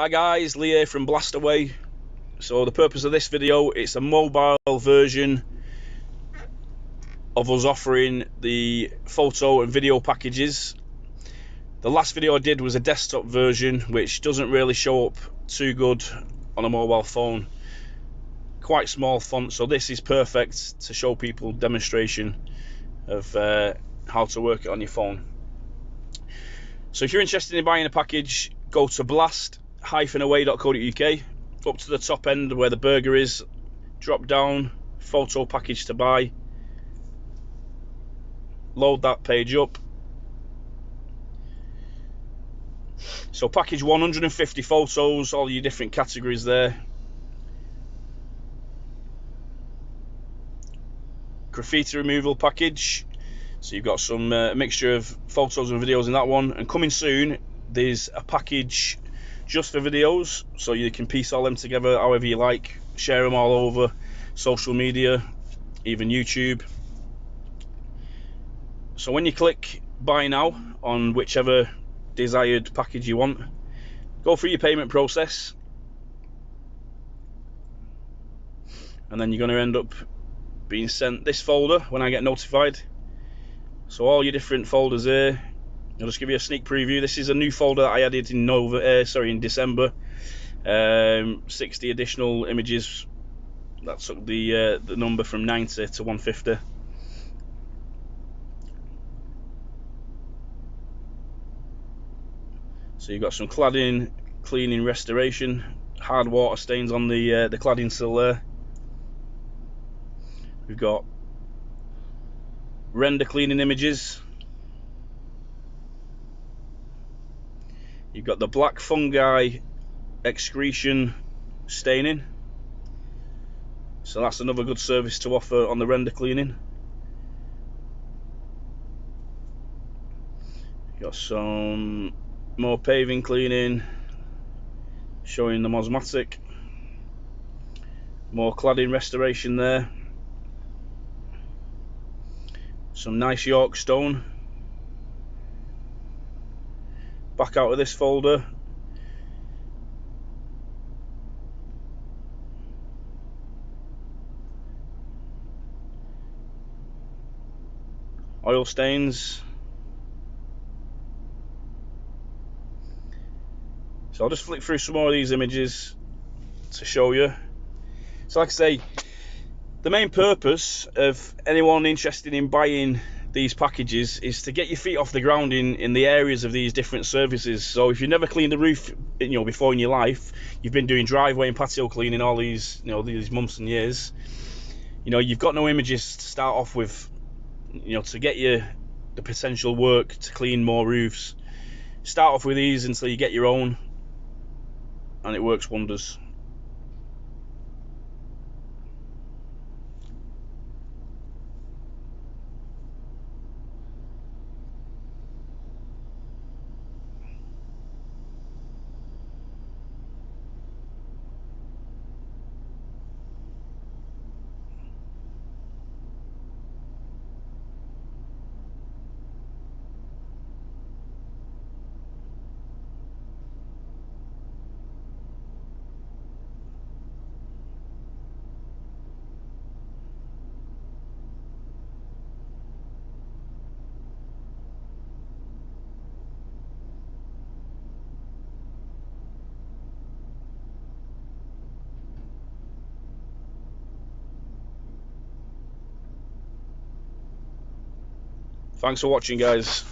Hi guys, Lee here from Blastaway. So the purpose of this video, it's a mobile version of us offering the photo and video packages. The last video I did was a desktop version, which doesn't really show up too good on a mobile phone. Quite small font, so this is perfect to show people demonstration of how to work it on your phone. So if you're interested in buying a package, go to blast-away.co.uk. Up to the top end where the burger is, drop down photo package to buy, load that page up. So package 150 photos, all your different categories there. Graffiti removal package, so you've got some mixture of photos and videos in that one. And coming soon, there's a package just for videos, so you can piece all them together however you like, share them all over social media, even YouTube. So when you click buy now on whichever desired package you want, go through your payment process, and then you're going to end up being sent this folder when I get notified. So all your different folders here, I'll just give you a sneak preview. This is a new folder that I added in in December. 60 additional images. That took the number from 90 to 150. So you've got some cladding, cleaning, restoration, hard water stains on the cladding still there. We've got render cleaning images. You've got the black fungi excretion staining. So that's another good service to offer on the render cleaning. You've got some more paving cleaning, showing the Mosmatic. More cladding restoration there. Some nice York stone. Back out of this folder. Oil stains. So I'll just flick through some more of these images to show you. So like I say, the main purpose of anyone interested in buying these packages is to get your feet off the ground in the areas of these different services. So if you've never cleaned the roof, before in your life, you've been doing driveway and patio cleaning all these, these months and years, you've got no images to start off with, to get you the potential work to clean more roofs. Start off with these until you get your own, and it works wonders. Thanks for watching, guys.